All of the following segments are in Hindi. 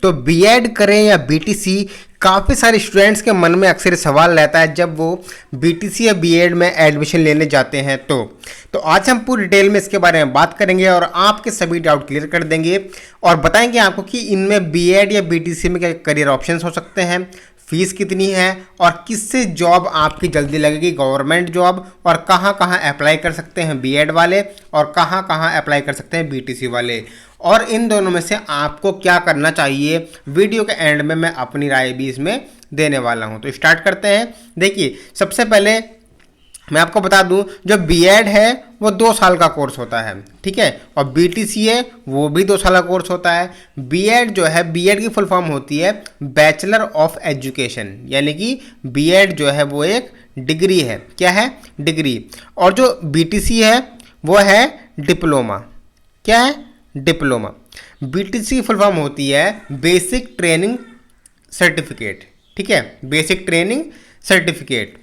तो बीएड करें या बीटीसी, काफ़ी सारे स्टूडेंट्स के मन में अक्सर सवाल रहता है जब वो बीटीसी या बीएड में एडमिशन लेने जाते हैं। तो आज हम पूरी डिटेल में इसके बारे में बात करेंगे और आपके सभी डाउट क्लियर कर देंगे और बताएंगे आपको कि इनमें बीएड या बीटीसी में क्या करियर ऑप्शंस हो सकते हैं, फीस कितनी है और किससे जॉब आपकी जल्दी लगेगी, गवर्नमेंट जॉब, और कहाँ कहाँ अप्लाई कर सकते हैं बीएड वाले और कहाँ कहाँ अप्लाई कर सकते हैं बीटीसी वाले, और इन दोनों में से आपको क्या करना चाहिए। वीडियो के एंड में मैं अपनी राय भी इसमें देने वाला हूँ। तो स्टार्ट करते हैं। देखिए, सबसे पहले मैं आपको बता दूं, जो बीएड है वो 2 साल का कोर्स होता है, ठीक है, और बीटीसी है वो भी 2 साल का कोर्स होता है। बीएड जो है, बीएड की फुल फॉर्म होती है बैचलर ऑफ एजुकेशन, यानी कि बीएड जो है वो एक डिग्री है। क्या है? डिग्री। और जो बीटीसी है वो है डिप्लोमा। क्या है? डिप्लोमा। बीटीसी की फुल फॉर्म होती है बेसिक ट्रेनिंग सर्टिफिकेट, ठीक है, बेसिक ट्रेनिंग सर्टिफिकेट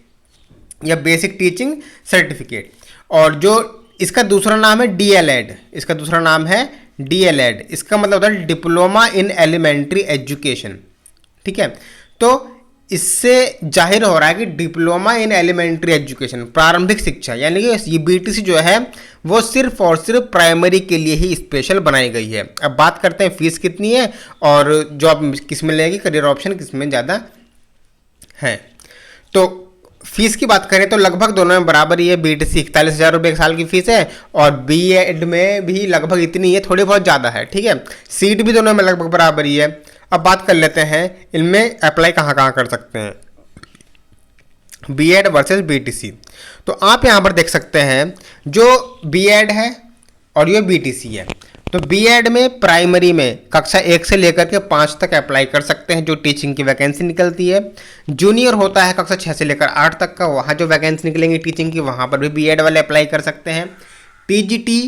या बेसिक टीचिंग सर्टिफिकेट। और जो इसका दूसरा नाम है डीएलएड, इसका दूसरा नाम है डीएलएड। इसका मतलब होता है डिप्लोमा इन एलिमेंट्री एजुकेशन, ठीक है। तो इससे जाहिर हो रहा है कि डिप्लोमा इन एलिमेंट्री एजुकेशन, प्रारंभिक शिक्षा, यानी कि ये बीटीसी जो है वो सिर्फ और सिर्फ प्राइमरी के लिए ही स्पेशल बनाई गई है। अब बात करते हैं फीस कितनी है और जॉब किस में लगेगी, करियर ऑप्शन किस में ज़्यादा है। तो फीस की बात करें तो लगभग दोनों में बराबर ही है। बीटीसी 41,000 रुपये एक साल की फीस है और बीएड में भी लगभग इतनी है, थोड़ी बहुत ज़्यादा है, ठीक है। सीट भी दोनों में लगभग बराबर ही है। अब बात कर लेते हैं इनमें अप्लाई कहाँ कहाँ कर सकते हैं, बीएड वर्सेस बीटीसी। तो आप यहाँ पर देख सकते हैं जो बीएड है और ये बीटीसी है। तो बीएड में प्राइमरी में कक्षा 1 से लेकर के 5 तक अप्लाई कर सकते हैं, जो टीचिंग की वैकेंसी निकलती है। जूनियर होता है कक्षा 6 से लेकर 8 तक का, वहाँ जो वैकेंसी निकलेंगी टीचिंग की, वहाँ पर भी बीएड वाले अप्लाई कर सकते हैं। टीजीटी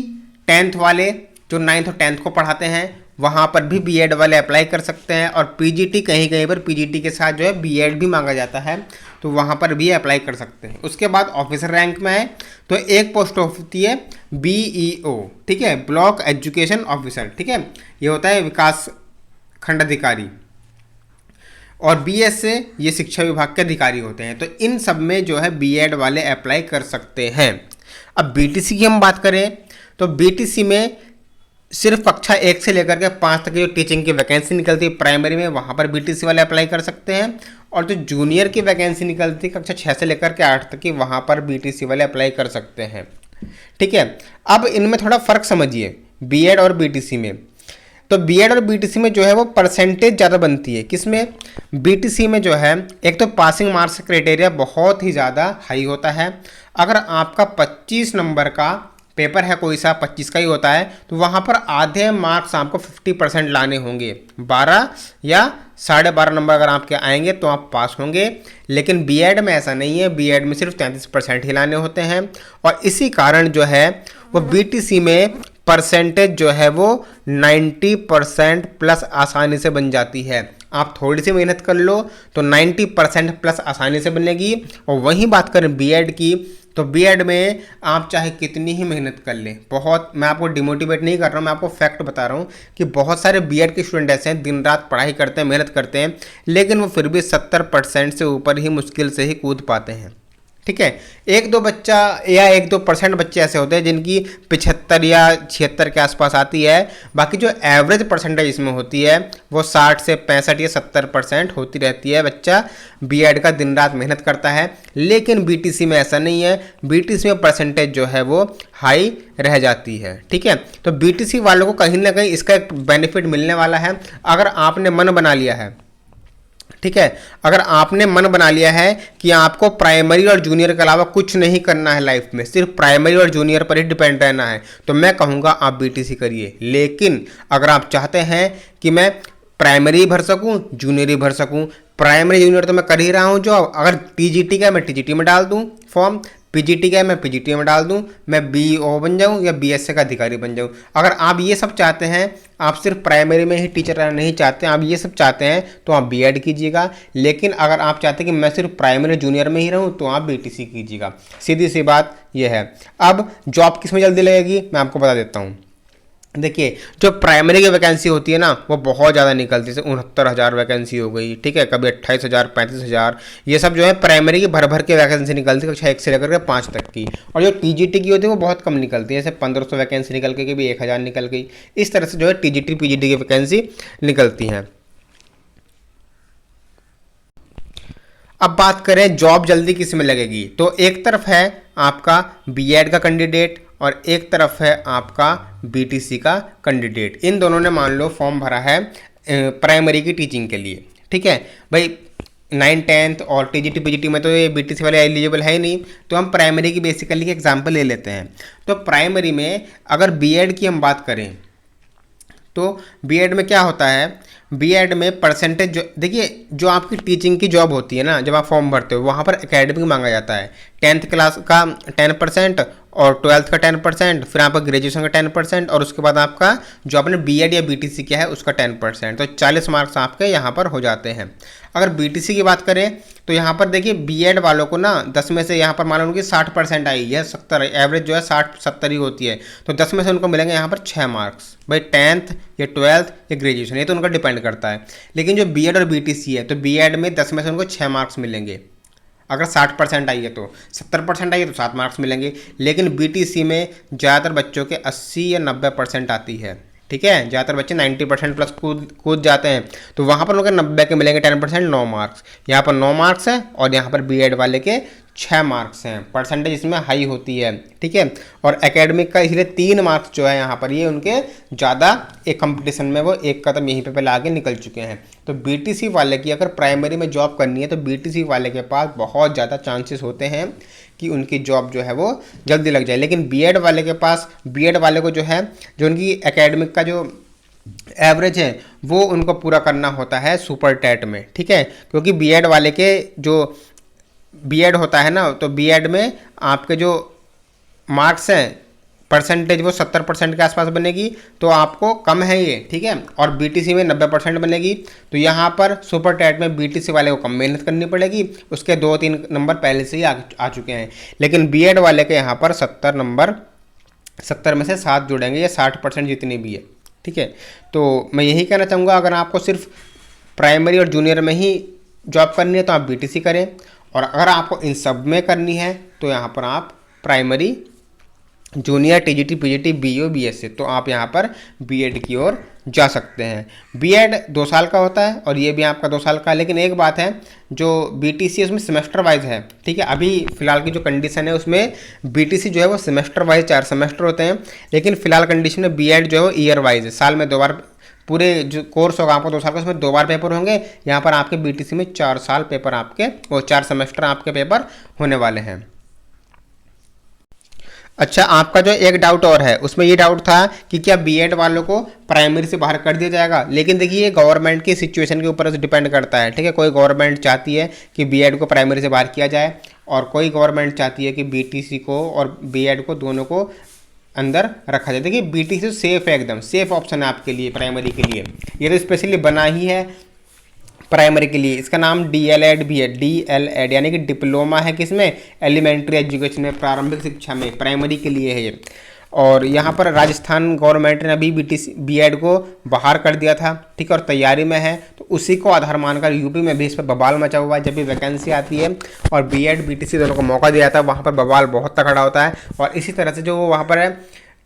10th वाले जो 9th और 10th को पढ़ाते हैं, वहाँ पर भी बीएड वाले अप्लाई कर सकते हैं। और पीजीटी कहीं कहीं पर पीजीटी के साथ जो है बीएड भी मांगा जाता है, तो वहाँ पर भी अप्लाई कर सकते हैं। उसके बाद ऑफिसर रैंक में है तो एक पोस्ट होती है बीईओ, ठीक है, ब्लॉक एजुकेशन ऑफिसर, ठीक है, ये होता है विकास खंड अधिकारी। और बीएस से ये शिक्षा विभाग के अधिकारी होते हैं। तो इन सब में जो है बीएड वाले अप्लाई कर सकते हैं। अब बीटीसी की हम बात करें तो बीटीसी में सिर्फ कक्षा 1 से लेकर के 5 तक की जो टीचिंग की वैकेंसी निकलती है प्राइमरी में, वहाँ पर बीटीसी वाले अप्लाई कर सकते हैं। और जो जूनियर की वैकेंसी निकलती है कक्षा 6 से लेकर के 8 तक की, वहाँ पर बीटीसी वाले अप्लाई कर सकते हैं, ठीक है। अब इनमें थोड़ा फ़र्क समझिए बीएड और बीटीसी में। तो बीएड और बीटीसी में जो है वो परसेंटेज ज़्यादा बनती है। किसमें? बीटीसी में जो है एक तो पासिंग मार्क्स क्राइटेरिया बहुत ही ज़्यादा हाई होता है। अगर आपका 25 नंबर का पेपर है, कोई सा 25 का ही होता है, तो वहाँ पर आधे मार्क्स आपको 50% लाने होंगे। 12 या 12.5 नंबर अगर आपके आएंगे तो आप पास होंगे। लेकिन बीएड में ऐसा नहीं है, बीएड में सिर्फ 33% ही लाने होते हैं। और इसी कारण जो है वो बीटीसी में परसेंटेज जो है वो 90% प्लस आसानी से बन जाती है। आप थोड़ी सी मेहनत कर लो तो 90% प्लस आसानी से बनेगी। और वहीं बात करें बीएड की, तो बीएड में आप चाहे कितनी ही मेहनत कर लें, बहुत, मैं आपको डिमोटिवेट नहीं कर रहा हूँ, मैं आपको फैक्ट बता रहा हूँ कि बहुत सारे बीएड के स्टूडेंट ऐसे हैं दिन रात पढ़ाई करते हैं, मेहनत करते हैं, लेकिन वो फिर भी 70% से ऊपर ही मुश्किल से ही कूद पाते हैं, ठीक है। 1-2 बच्चा या 1-2% बच्चे ऐसे होते हैं जिनकी 75 या 76 के आसपास आती है। बाकी जो एवरेज परसेंटेज इसमें होती है वो 60 से 65 या 70% होती रहती है। बच्चा बीएड का दिन रात मेहनत करता है। लेकिन बीटीसी में ऐसा नहीं है, बीटीसी में परसेंटेज जो है वो हाई रह जाती है, ठीक है। तो बीटीसी वालों को कहीं ना कहीं इसका एक बेनिफिट मिलने वाला है। अगर आपने मन बना लिया है, ठीक है, अगर आपने मन बना लिया है कि आपको प्राइमरी और जूनियर के अलावा कुछ नहीं करना है लाइफ में, सिर्फ प्राइमरी और जूनियर पर ही डिपेंड रहना है, तो मैं कहूँगा आप बीटीसी करिए। लेकिन अगर आप चाहते हैं कि मैं प्राइमरी भर सकूँ, जूनियर भर सकूँ, प्राइमरी जूनियर तो मैं कर ही रहा हूँ जॉब, अगर टीजीटी का मैं टीजीटी में डाल दूँ फॉर्म, पीजीटी का मैं पीजीटी में डाल दूं, मैं बीईओ बन जाऊं या बीएसए का अधिकारी बन जाऊं। अगर आप ये सब चाहते हैं, आप सिर्फ प्राइमरी में ही टीचर रहना नहीं चाहते, आप ये सब चाहते हैं तो आप बीएड कीजिएगा। लेकिन अगर आप चाहते हैं कि मैं सिर्फ प्राइमरी जूनियर में ही रहूं तो आप बीटीसी कीजिएगा। सीधी सी बात यह है। अब जॉब किस में जल्दी लगेगी मैं आपको बता देता हूँ। देखिए जो प्राइमरी की वैकेंसी होती है ना वो बहुत ज़्यादा निकलती है, जैसे 69,000 वैकेंसी हो गई, ठीक है, कभी 28,000, 35,000, ये सब जो है प्राइमरी की भर भर के वैकेंसी निकलती है कक्षा 1 से लेकर के 5 तक की। और जो टीजीटी की होती है वो बहुत कम निकलती है, जैसे 1500 वैकेंसी निकल के कभी 1000 निकल गई, इस तरह से जो है टीजीटी पीजीटी की वैकेंसी निकलती हैं। अब बात करें जॉब जल्दी किस में लगेगी, तो एक तरफ है आपका बीएड का कैंडिडेट और एक तरफ है आपका बीटीसी का कैंडिडेट। इन दोनों ने मान लो फॉर्म भरा है प्राइमरी की टीचिंग के लिए, ठीक है भाई। 9th 10th और टीजीटी पीजीटी में तो ये बीटीसी वाले एलिजिबल है ही नहीं, तो हम प्राइमरी की बेसिकली एग्जांपल ले लेते हैं। तो प्राइमरी में अगर बीएड की हम बात करें तो बीएड में क्या होता है, बीएड में परसेंटेज जो देखिए जो आपकी टीचिंग की जॉब होती है ना, जब आप फॉर्म भरते हो वहाँ पर एकेडमिक मांगा जाता है। 10th क्लास का 10% और 12th का 10%, फिर आपका ग्रेजुएशन का 10% और उसके बाद आपका जो आपने बीएड या बीटीसी किया है उसका 10%, तो 40 मार्क्स आपके यहाँ पर हो जाते हैं। अगर बीटीसी की बात करें तो यहाँ पर देखिए बीएड वालों को ना 10 में से यहाँ पर मान लो उनकी 60% आई है, 70 एवरेज जो है 60-70 ही होती है, तो 10 में से उनको मिलेंगे यहाँ पर 6 मार्क्स। भाई 10th या 12th या ग्रेजुएशन ये तो उनका डिपेंड करता है। लेकिन जो बीएड और बीटीसी है तो बीएड में 10 में से उनको 6 मार्क्स मिलेंगे, अगर 60% आई है तो 70% आई है तो 7 मार्क्स मिलेंगे। लेकिन बीटीसी में ज़्यादातर बच्चों के 80 या 90% आती है, ठीक है, ज़्यादातर बच्चे 90% प्लस कूद जाते हैं, तो वहाँ पर उनके 90 के मिलेंगे 10%, 9 मार्क्स। यहाँ पर 9 मार्क्स है और यहाँ पर बीएड वाले के 6 मार्क्स हैं, परसेंटेज इसमें हाई होती है, ठीक है। और एकेडमिक का इसलिए 3 मार्क्स जो है यहाँ पर ये उनके ज़्यादा एक कंपटीशन में वो एक कदम यहीं पे पहले आगे निकल चुके हैं। तो बीटीसी वाले की अगर प्राइमरी में जॉब करनी है तो बीटीसी वाले के पास बहुत ज़्यादा चांसेस होते हैं कि उनकी जॉब जो है वो जल्दी लग जाए। लेकिन बीएड वाले के पास, बीएड वाले को जो है जो उनकी एकेडमिक का जो एवरेज है वो उनको पूरा करना होता है सुपर टेट में, ठीक है, क्योंकि बीएड वाले के जो बीएड होता है ना तो बीएड में आपके जो मार्क्स हैं परसेंटेज वो 70% के आसपास बनेगी, तो आपको कम है ये, ठीक है। और बीटीसी में 90% बनेगी, तो यहाँ पर सुपर टेट में बीटीसी वाले को कम मेहनत करनी पड़ेगी, उसके 2-3 नंबर पहले से ही आ चुके हैं। लेकिन बीएड वाले के यहाँ पर 70 नंबर, 70 में से 7 जुड़ेंगे या 60% जितनी भी है, ठीक है। तो मैं यही कहना चाहूँगा अगर आपको सिर्फ प्राइमरी और जूनियर में ही जॉब करनी है तो आप बीटीसी करें, और अगर आपको इन सब में करनी है तो यहाँ पर आप primary, junior, TGT, PGT, BO, BSc, तो आप यहाँ पर बीएड की ओर जा सकते हैं। बीएड 2 साल का होता है और ये भी आपका 2 साल का है। लेकिन एक बात है, जो बीटीसी है उसमें सेमेस्टर वाइज है, ठीक है। अभी फिलहाल की जो कंडीशन है उसमें बीटीसी जो है वो सेमेस्टर वाइज 4 सेमेस्टर होते हैं, लेकिन फिलहाल कंडीशन में बीएड जो है वो ईयर वाइज है, साल में 2 बार, पूरे जो कोर्स होगा आपको 2 साल का उसमें 2 बार पेपर होंगे। यहाँ पर आपके बीटीसी में 4 साल पेपर आपके, वो 4 सेमेस्टर आपके पेपर होने वाले हैं। अच्छा, आपका जो एक डाउट और है उसमें ये डाउट था कि क्या बीएड वालों को प्राइमरी से बाहर कर दिया जाएगा। लेकिन देखिए ये गवर्नमेंट की सिचुएशन के ऊपर डिपेंड करता है, ठीक है। कोई गवर्नमेंट चाहती है कि बीएड को प्राइमरी से बाहर किया जाए और कोई गवर्नमेंट चाहती है कि बीटीसी को और बीएड को दोनों को अंदर रखा जाए। देखिए बीटीसी सेफ है, एकदम सेफ ऑप्शन है आपके लिए प्राइमरी के लिए, ये तो स्पेशली बना ही है प्राइमरी के लिए। इसका नाम डीएलएड भी है, डीएलएड यानी कि डिप्लोमा है किसमें, एलिमेंट्री एजुकेशन में, प्रारंभिक शिक्षा में, प्राइमरी के लिए है ये। और यहाँ पर राजस्थान गवर्नमेंट ने अभी बीएड को बाहर कर दिया था, ठीक है, और तैयारी में है, तो उसी को आधार मानकर यूपी में भी इस पर बवाल मचा हुआ है। जब भी वैकेंसी आती है और बीएड बीटीसी दोनों को मौका दिया जाता है वहाँ पर बवाल बहुत तगड़ा होता है। और इसी तरह से जो वहाँ पर है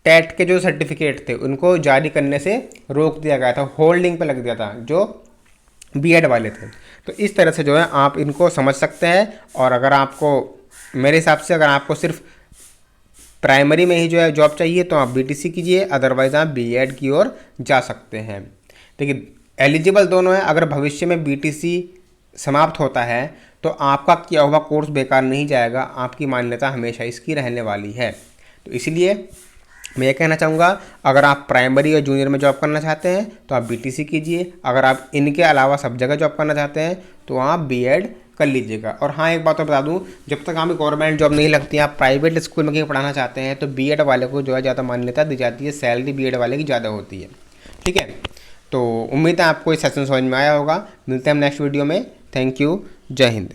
टेट के जो सर्टिफिकेट थे उनको जारी करने से रोक दिया गया था, होल्डिंग पर लग दिया था जो बीएड वाले थे। तो इस तरह से जो है आप इनको समझ सकते हैं। और अगर आपको, मेरे हिसाब से अगर आपको सिर्फ प्राइमरी में ही जो है जॉब चाहिए तो आप बीटीसी कीजिए, अदरवाइज़ आप बीएड की ओर जा सकते हैं। देखिए एलिजिबल दोनों हैं। अगर भविष्य में बीटीसी समाप्त होता है तो आपका किया हुआ कोर्स बेकार नहीं जाएगा, आपकी मान्यता हमेशा इसकी रहने वाली है। तो इसलिए मैं ये कहना चाहूँगा अगर आप प्राइमरी और जूनियर में जॉब करना चाहते हैं तो आप बीटीसी कीजिए, अगर आप इनके अलावा सब जगह जॉब करना चाहते हैं तो आप बीएड कर लीजिएगा। और हाँ, एक बात और बता दूँ, जब तक हमें गवर्नमेंट जॉब नहीं लगती, आप प्राइवेट स्कूल में कहीं पढ़ाना चाहते हैं तो बीएड वाले को जो है ज़्यादा मान्यता दी जाती है, सैलरी बीएड वाले की ज़्यादा होती है, ठीक है। तो उम्मीद है आपको ये सेशन समझ में आया होगा। मिलते हैं हम नेक्स्ट वीडियो में। थैंक यू, जय हिंद।